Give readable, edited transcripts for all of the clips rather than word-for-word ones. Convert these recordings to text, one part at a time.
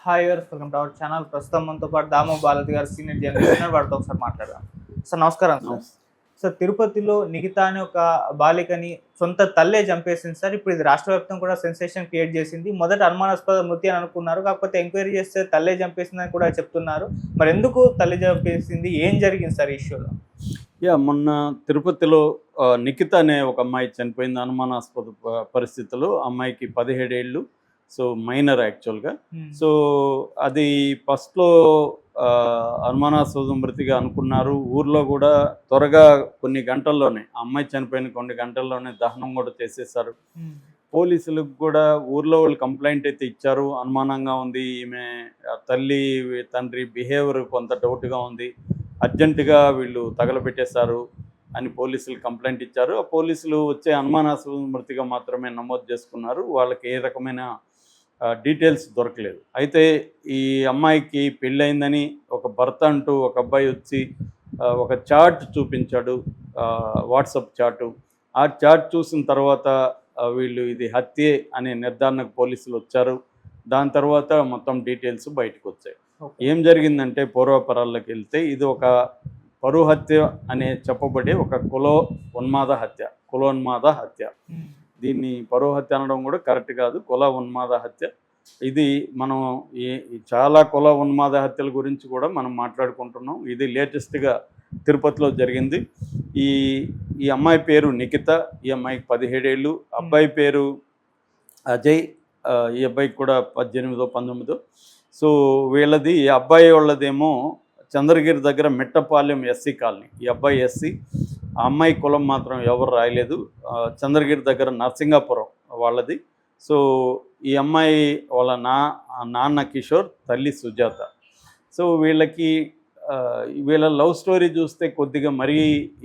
Hi viewers, welcome to our channel. ప్రస్తుతం మనతో పాటు దాము బాలాజీ గారు, సీనియర్ జర్నలిస్ట్, వాడితో ఒకసారి మాట్లాడదాం. సార్ నమస్కారం. సార్ తిరుపతిలో నిఖిత అనే ఒక బాలికని సొంత తల్లే చంపేసింది సార్. ఇప్పుడు ఇది రాష్ట్ర వ్యాప్తంగా కూడా సెన్సేషన్ క్రియేట్ చేసింది. మొదట అనుమానాస్పద మృతి అని అనుకున్నారు, కాకపోతే ఎంక్వైరీ చేస్తే తల్లే చంపేసిందని కూడా చెప్తున్నారు. మరి ఎందుకు తల్లి చంపేసింది, ఏం జరిగింది సార్ ఇష్యూలో? మొన్న తిరుపతిలో నిఖిత అనే ఒక అమ్మాయి చనిపోయింది అనుమానాస్పద పరిస్థితుల్లో. అమ్మాయికి 17 ఏళ్ళు. సో మైనర్ యాక్చువల్గా. సో అది ఫస్ట్లో అనుమానాస్పద మృతిగా అనుకున్నారు. ఊర్లో కూడా త్వరగా కొన్ని గంటల్లోనే, ఆ అమ్మాయి చనిపోయిన కొన్ని గంటల్లోనే దహనం కూడా చేసేసారు. పోలీసులకు కూడా ఊర్లో వాళ్ళు కంప్లైంట్ అయితే ఇచ్చారు. అనుమానంగా ఉంది, ఈమె తల్లి తండ్రి బిహేవియర్ కొంత డౌట్గా ఉంది, అర్జెంటుగా వీళ్ళు తగలబెట్టేశారు అని పోలీసులు కంప్లైంట్ ఇచ్చారు. ఆ పోలీసులు వచ్చే అనుమానాస్పద మృతిగా మాత్రమే నమోదు చేసుకున్నారు. వాళ్ళకి ఏ రకమైన డీటెయిల్స్ దొరకలేదు. అయితే ఈ అమ్మాయికి పెళ్ళయిందని ఒక భర్త అంటూ ఒక అబ్బాయి వచ్చి ఒక చాట్ చూపించాడు, వాట్సాప్ చాటు. ఆ చాట్ చూసిన తర్వాత వీళ్ళు ఇది హత్యే అనే నిర్ధారణకు పోలీసులు వచ్చారు. దాని తర్వాత మొత్తం డీటెయిల్స్ బయటకు వచ్చాయి. ఏం జరిగిందంటే, పూర్వపరాల్లోకి వెళ్తే ఇది ఒక పరువు హత్య అనే చెప్పబడే ఒక కులోన్మాద హత్య. దీన్ని పరువు హత్య అనడం కూడా కరెక్ట్ కాదు, కుల ఉన్మాద హత్య. ఇది మనం చాలా కుల ఉన్మాద హత్యల గురించి కూడా మనం మాట్లాడుకుంటున్నాం. ఇది లేటెస్ట్గా తిరుపతిలో జరిగింది. ఈ అమ్మాయి పేరు నిఖిత. ఈ అమ్మాయికి 17 ఏళ్ళు. అబ్బాయి పేరు అజయ్. ఈ అబ్బాయికి కూడా 18, 19. సో వీళ్ళది, ఈ అబ్బాయి వాళ్ళదేమో చంద్రగిరి దగ్గర మిట్టపాలెం ఎస్సీ కాలనీ. ఈ అబ్బాయి ఎస్సీ. ఆ అమ్మాయి కులం మాత్రం ఎవరు రాయలేదు. చంద్రగిరి దగ్గర నరసింగాపురం వాళ్ళది. సో ఈ అమ్మాయి వాళ్ళ నాన్న కిషోర్, తల్లి సుజాత. సో వీళ్ళ లవ్ స్టోరీ చూస్తే కొద్దిగా మరీ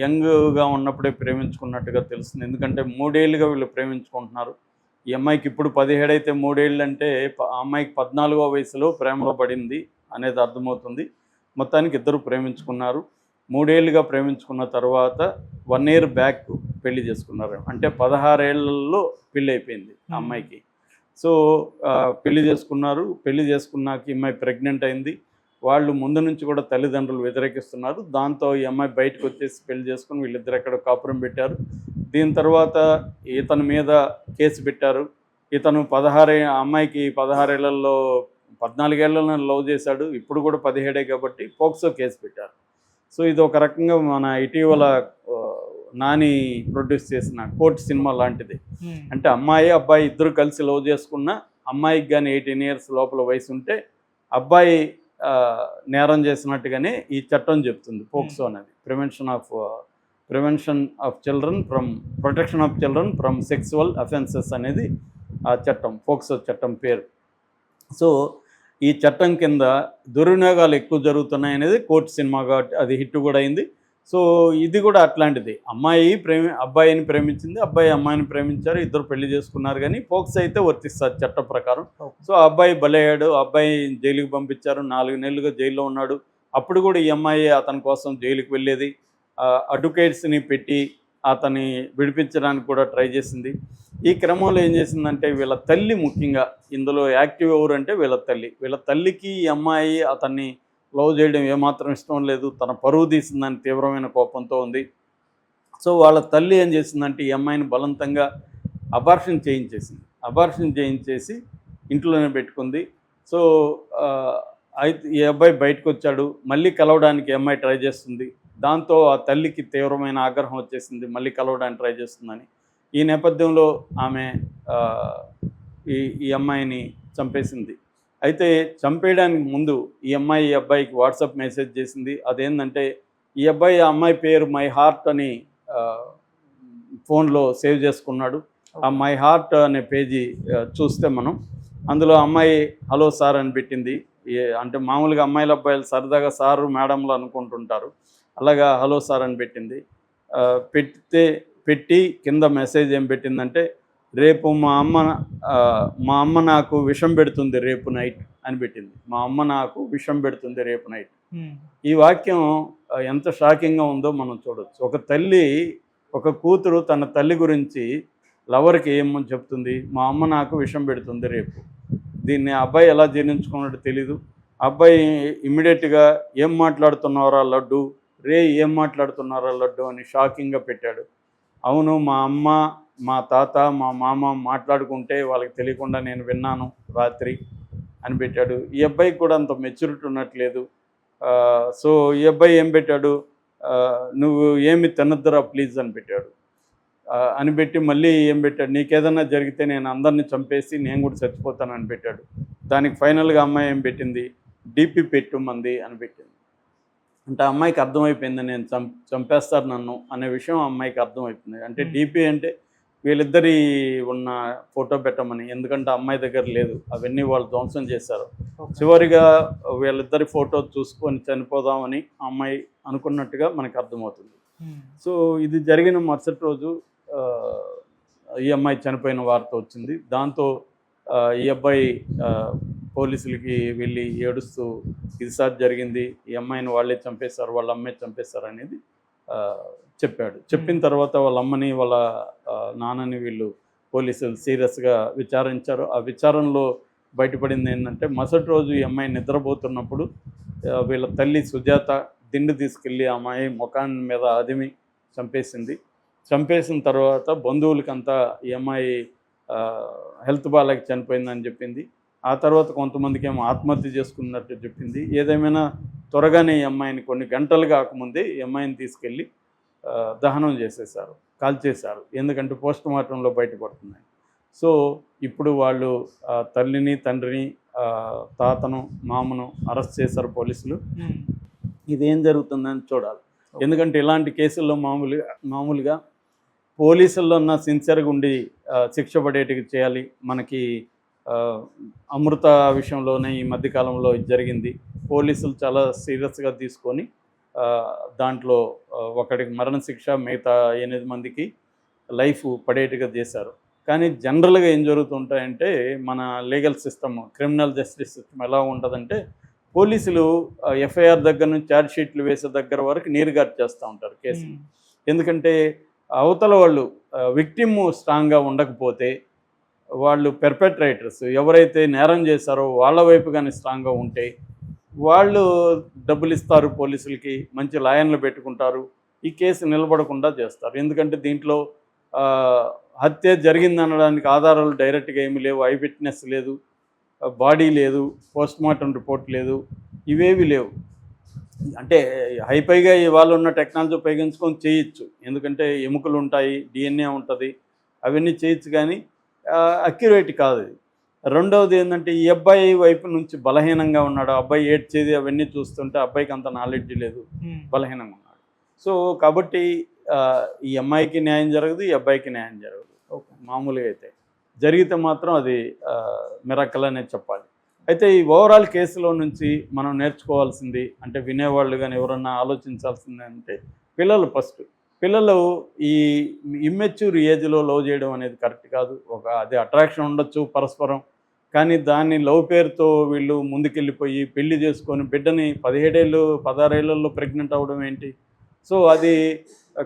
యంగ్గా ఉన్నప్పుడే ప్రేమించుకున్నట్టుగా తెలుస్తుంది. ఎందుకంటే 3 ఏళ్ళుగా వీళ్ళు ప్రేమించుకుంటున్నారు. ఈ అమ్మాయికి ఇప్పుడు 17 అయితే 3 ఏళ్ళు అంటే ఆ అమ్మాయికి 14వ వయసులో ప్రేమలో పడింది అనేది అర్థమవుతుంది. మొత్తానికి ఇద్దరు ప్రేమించుకున్నారు. 3 ఏళ్ళుగా ప్రేమించుకున్న తర్వాత 1 ఇయర్ బ్యాక్ పెళ్లి చేసుకున్నారు. అంటే 16 ఏళ్లలో పెళ్ళి అయిపోయింది ఆ అమ్మాయికి. సో పెళ్లి చేసుకున్నారు. పెళ్లి చేసుకున్నాక ఈ అమ్మాయి ప్రెగ్నెంట్ అయింది. వాళ్ళు ముందు నుంచి కూడా తల్లిదండ్రులు వ్యతిరేకిస్తున్నారు. దాంతో ఈ అమ్మాయి బయటకు వచ్చేసి పెళ్లి చేసుకుని వీళ్ళిద్దరు ఎక్కడ కాపురం పెట్టారు. దీని తర్వాత ఇతని మీద కేసు పెట్టారు. ఇతను అమ్మాయికి 16 ఏళ్లలో 14 ఏళ్లలో లవ్ చేశాడు. ఇప్పుడు కూడా 17 కాబట్టి పోక్సో కేసు పెట్టారు. సో ఇది ఒక రకంగా మన ఇటీవల నాని ప్రొడ్యూస్ చేసిన కోర్ట్ సినిమా లాంటిది. అంటే అమ్మాయి అబ్బాయి ఇద్దరు కలిసి లవ్ చేసుకున్న, అమ్మాయికి కానీ 18 ఇయర్స్ లోపల వయసు ఉంటే అబ్బాయి నేరం చేసినట్టుగానే ఈ చట్టం చెప్తుంది. పోక్సో అనేది prevention of children from protection of children from sexual offences అనేది ఆ చట్టం, పోక్సో చట్టం పేరు. సో ఈ చట్టం కింద దుర్వినియోగాలు ఎక్కువ జరుగుతున్నాయి అనేది కోర్టు సినిమా కాబట్టి అది హిట్ కూడా అయింది. సో ఇది కూడా అట్లాంటిది. అబ్బాయిని ప్రేమించింది, అబ్బాయి అమ్మాయిని ప్రేమించారు, ఇద్దరు పెళ్లి చేసుకున్నారు. కానీ పోక్సో అయితే వర్తిస్తారు చట్టం ప్రకారం. సో అబ్బాయి బలయ్యాడు. అబ్బాయి జైలుకి పంపించారు. 4 నెలలుగా జైల్లో ఉన్నాడు. అప్పుడు కూడా ఈ అమ్మాయి అతని కోసం జైలుకి వెళ్ళేది. అడ్వకేట్స్ని పెట్టి అతన్ని విడిపించడానికి కూడా ట్రై చేసింది. ఈ క్రమంలో ఏం చేసిందంటే, వీళ్ళ తల్లి ముఖ్యంగా ఇందులో యాక్టివ్ ఎవరు అంటే వీళ్ళ తల్లికి ఈ అమ్మాయి అతన్ని లవ్ చేయడం ఏమాత్రం ఇష్టం లేదు. తన పరువు తీసిందని తీవ్రమైన కోపంతో ఉంది. సో వాళ్ళ తల్లి ఏం చేసిందంటే, ఈ అమ్మాయిని బలవంతంగా అబార్షన్ చేయించేసి ఇంట్లోనే పెట్టుకుంది. సో అయితే ఈ అబ్బాయి బయటకు వచ్చాడు. మళ్ళీ కలవడానికి ఈ అమ్మాయి ట్రై చేస్తుంది. దాంతో ఆ తల్లికి తీవ్రమైన ఆగ్రహం వచ్చేసింది, మళ్ళీ కలవడానికి ట్రై చేస్తుందని. ఈ నేపథ్యంలో ఆమె ఈ అమ్మాయిని చంపేసింది. అయితే చంపేయడానికి ముందు ఈ అబ్బాయికి వాట్సాప్ మెసేజ్ చేసింది. అదేంటంటే, ఈ అబ్బాయి ఆ అమ్మాయి పేరు మై హార్ట్ అని ఫోన్లో సేవ్ చేసుకున్నాడు. ఆ మై హార్ట్ అనే పేజీ చూస్తే మనం అందులో అమ్మాయి హలో సార్ అని పెట్టింది. అంటే మామూలుగా అమ్మాయిలు అబ్బాయిలు సరదాగా సారు మేడంలు అనుకుంటుంటారు, అలాగా హలో సార్ అని పెట్టింది. పెట్టి కింద మెసేజ్ ఏం పెట్టిందంటే, రేపు మా అమ్మ నాకు విషం పెడుతుంది రేపు నైట్ అని పెట్టింది. మా అమ్మ నాకు విషం పెడుతుంది రేపు నైట్. ఈ వాక్యం ఎంత షాకింగ్గా ఉందో మనం చూడవచ్చు. ఒక కూతురు తన తల్లి గురించి లవర్కి ఏమని చెప్తుంది, మా అమ్మ నాకు విషం పెడుతుంది రేపు. దీన్ని అబ్బాయి ఎలా జీర్ణించుకున్నాడో తెలీదు. అబ్బాయి ఇమ్మీడియట్గా ఏం మాట్లాడుతున్నారా లడ్డు, ఏం మాట్లాడుతున్నారా లడ్డు అని షాకింగ్గా పెట్టాడు. అవును, మా అమ్మ, మా తాత, మా మామ మాట్లాడుకుంటే వాళ్ళకి తెలియకుండా నేను విన్నాను రాత్రి అని పెట్టాడు. ఈ అబ్బాయికి కూడా అంత మెచ్యూరిటీ ఉన్నట్లేదు. సో ఈ అబ్బాయి ఏం పెట్టాడు, నువ్వు ఏమి తినద్దురా ప్లీజ్ అని పెట్టాడు. అని పెట్టి మళ్ళీ ఏం పెట్టాడు, నీకేదన్నా జరిగితే నేను అందరిని చంపేసి నేను కూడా చచ్చిపోతానని పెట్టాడు. దానికి ఫైనల్గా అమ్మాయి ఏం పెట్టింది, డీపీ పెట్టుమంది అని పెట్టింది. అంటే అమ్మాయికి అర్థమైపోయింది నేను చంపేస్తారు నన్ను అనే విషయం అమ్మాయికి అర్థమైపోయింది. అంటే డీపీ అంటే వీళ్ళిద్దరి ఉన్న ఫోటో పెట్టమని, ఎందుకంటే అమ్మాయి దగ్గర లేదు, అవన్నీ వాళ్ళు ధ్వంసం చేశారు. చివరిగా వీళ్ళిద్దరి ఫోటో చూసుకొని చనిపోదామని అమ్మాయి అనుకున్నట్టుగా మనకు అర్థమవుతుంది. సో ఇది జరిగిన మరుసటి రోజు ఈ అమ్మాయి చనిపోయిన వార్త వచ్చింది. దాంతో ఈ అబ్బాయి పోలీసులకి వెళ్ళి ఏడుస్తూ ఇది సార్ జరిగింది, ఈ అమ్మాయిని వాళ్ళే చంపేశారు, వాళ్ళ అమ్మాయి చంపేశారు అనేది చెప్పాడు. చెప్పిన తర్వాత వాళ్ళ అమ్మని వాళ్ళ నాన్నని వీళ్ళు పోలీసులు సీరియస్గా విచారించారు. ఆ విచారణలో బయటపడింది ఏంటంటే, మరుసటి రోజు ఈ అమ్మాయి నిద్రపోతున్నప్పుడు వీళ్ళ తల్లి సుజాత దిండు తీసుకెళ్ళి ఆ అమ్మాయి ముఖాన్ని మీద అదిమి చంపేసింది. చంపేసిన తర్వాత బంధువులకంతా ఈ అమ్మాయి హెల్త్ బాగాలేక చనిపోయిందని చెప్పింది. ఆ తర్వాత కొంతమందికి ఏమో ఆత్మహత్య చేసుకున్నట్టు చెప్పింది. ఏదేమైనా త్వరగానే ఈ అమ్మాయిని కొన్ని గంటలు కాకముందే ఈ అమ్మాయిని తీసుకెళ్ళి దహనం చేసేసారు, కాల్చేశారు. ఎందుకంటే పోస్ట్ మార్టంలో బయటపడుతున్నాయి. సో ఇప్పుడు వాళ్ళు తల్లిని, తండ్రిని, తాతను, మామను అరెస్ట్ చేశారు పోలీసులు. ఇదేం జరుగుతుందని చూడాలి. ఎందుకంటే ఇలాంటి కేసుల్లో మామూలుగా పోలీసుల్లో ఉన్న సిన్సియర్గా ఉండి శిక్ష పడేటికి చేయాలి. మనకి అమృత విషయంలోనే ఈ మధ్యకాలంలో జరిగింది. పోలీసులు చాలా సీరియస్గా తీసుకొని దాంట్లో ఒకడికి మరణశిక్ష, మిగతా 8 మందికి లైఫ్ పడేట్టుగా చేశారు. కానీ జనరల్గా ఏం జరుగుతుంటాయంటే, మన legal system, criminal justice system ఎలా ఉంటుందంటే, పోలీసులు ఎఫ్ఐఆర్ దగ్గర నుంచి ఛార్జ్ షీట్లు వేసే దగ్గర వరకు నీరుగారు చేస్తూ ఉంటారు కేసుని. ఎందుకంటే అవతల వాళ్ళు విక్టిమ్ స్ట్రాంగ్గా ఉండకపోతే, వాళ్ళు పెర్పెట్రేటర్స్ ఎవరైతే నేరం చేశారో వాళ్ళ వైపు కానీ స్ట్రాంగ్గా ఉంటే వాళ్ళు డబ్బులు ఇస్తారు పోలీసులకి, మంచి లాయర్లు పెట్టుకుంటారు, ఈ కేసు నిలబడకుండా చేస్తారు. ఎందుకంటే దీంట్లో హత్య జరిగిందనడానికి ఆధారాలు డైరెక్ట్గా ఏమీ లేవు, ఐ విట్నెస్ లేదు, బాడీ లేదు, పోస్ట్మార్టం రిపోర్ట్ లేదు, ఇవేవి లేవు. అంటే హైపైగా ఇవాళ ఉన్న టెక్నాలజీ ఉపయోగించుకొని చేయొచ్చు, ఎందుకంటే ఎముకలు ఉంటాయి, డిఎన్ఏ ఉంటుంది, అవన్నీ చేయొచ్చు, కానీ అక్యురేట్ కాదు. రెండవది ఏంటంటే, ఈ అబ్బాయి వైపు నుంచి బలహీనంగా ఉన్నాడు, అబ్బాయి ఏడ్చేది అవన్నీ చూస్తుంటే అబ్బాయికి అంత నాలెడ్జ్ లేదు, బలహీనంగా ఉన్నాడు. సో కాబట్టి ఈ అమ్మాయికి న్యాయం జరగదు, ఈ అబ్బాయికి న్యాయం జరగదు. మామూలుగా అయితే జరిగితే మాత్రం అది మిరకల్ అనేది చెప్పాలి. అయితే ఈ ఓవరాల్ కేసులో నుంచి మనం నేర్చుకోవాల్సింది అంటే, వినేవాళ్ళు కానీ ఎవరన్నా ఆలోచించాల్సింది అంటే, పిల్లలు ఈ ఇమ్మెచ్యూర్ ఏజ్లో లవ్ చేయడం అనేది కరెక్ట్ కాదు. అది అట్రాక్షన్ ఉండొచ్చు పరస్పరం, కానీ దాన్ని లవ్ పేరుతో వీళ్ళు ముందుకెళ్ళిపోయి పెళ్లి చేసుకొని బిడ్డని 17 ఏళ్ళు 16 ఏళ్ళల్లో ప్రెగ్నెంట్ అవ్వడం ఏంటి? సో అది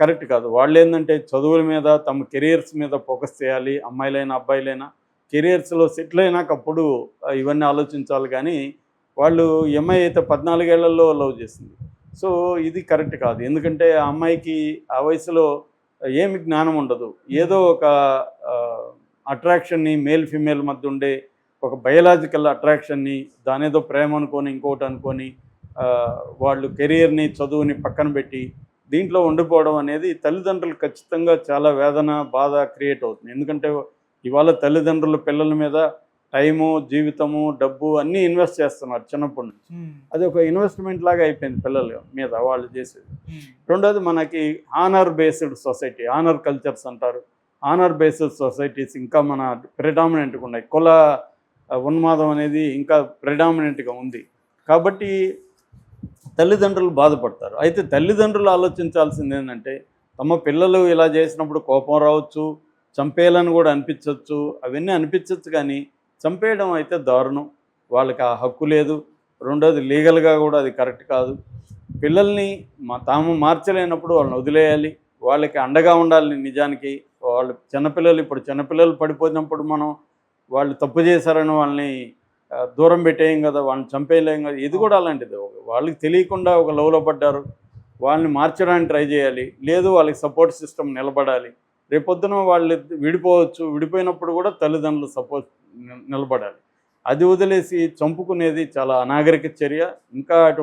కరెక్ట్ కాదు. వాళ్ళు ఏంటంటే చదువుల మీద, తమ కెరియర్స్ మీద ఫోకస్ చేయాలి. అమ్మాయిలైనా అబ్బాయిలైనా కెరియర్స్లో సెటిల్ అయినాక అప్పుడు ఇవన్నీ ఆలోచించాలి. కానీ వాళ్ళు అమ్మాయి అయితే 14 ఏళ్లలో లవ్ చేసింది. సో ఇది కరెక్ట్ కాదు. ఎందుకంటే ఆ అమ్మాయికి ఆ వయసులో ఏమి జ్ఞానం ఉండదు. ఏదో ఒక అట్రాక్షన్ని, మేల్ ఫీమేల్ మధ్య ఉండే ఒక బయలాజికల్ అట్రాక్షన్ని, దానేదో ప్రేమ అనుకొని ఇంకోటి అనుకొని వాళ్ళు కెరియర్ని, చదువుని పక్కన పెట్టి దీంట్లో ఉండిపోవడం అనేది తల్లిదండ్రులు ఖచ్చితంగా చాలా వేదన, బాధ క్రియేట్ అవుతుంది. ఎందుకంటే ఇవాళ తల్లిదండ్రులు పిల్లల మీద టైము, జీవితము, డబ్బు అన్నీ ఇన్వెస్ట్ చేస్తున్నారు చిన్నప్పటి నుంచి. అది ఒక ఇన్వెస్ట్మెంట్ లాగా అయిపోయింది పిల్లల మీద వాళ్ళు చేసేది. రెండోది, మనకి honour based society, honour cultures అంటారు. ఆనర్ బేస్డ్ సొసైటీస్ ఇంకా మన ప్రెడామినెంట్గా ఉన్నాయి. కుల ఉన్మాదం అనేది ఇంకా ప్రెడామినెంట్గా ఉంది. కాబట్టి తల్లిదండ్రులు బాధపడతారు. అయితే తల్లిదండ్రులు ఆలోచించాల్సింది ఏంటంటే, తమ పిల్లలు ఇలా చేసినప్పుడు కోపం రావచ్చు, చంపేయాలని కూడా అనిపించవచ్చు, అవన్నీ అనిపించవచ్చు, కానీ చంపేయడం అయితే దారుణం. వాళ్ళకి ఆ హక్కు లేదు. రెండోది, లీగల్గా కూడా అది కరెక్ట్ కాదు. పిల్లల్ని తాము మార్చలేనప్పుడు వాళ్ళని వదిలేయాలి, వాళ్ళకి అండగా ఉండాలి. నిజానికి వాళ్ళు చిన్నపిల్లలు పడిపోయినప్పుడు మనం వాళ్ళు తప్పు చేశారని వాళ్ళని దూరం పెట్టేయం కదా, వాళ్ళని చంపేయలేం కదా. ఇది కూడా అలాంటిది. వాళ్ళకి తెలియకుండా ఒక లవ్లో పడ్డారు, వాళ్ళని మార్చడానికి ట్రై చేయాలి, లేదు వాళ్ళకి సపోర్ట్ సిస్టమ్ నిలబడాలి. రేపొద్దున వాళ్ళు విడిపోవచ్చు, విడిపోయినప్పుడు కూడా తల్లిదండ్రులు సపోర్ట్ నిలబడాలి. అది వదిలేసి చంపుకునేది చాలా అనాగరిక చర్య. ఇంకా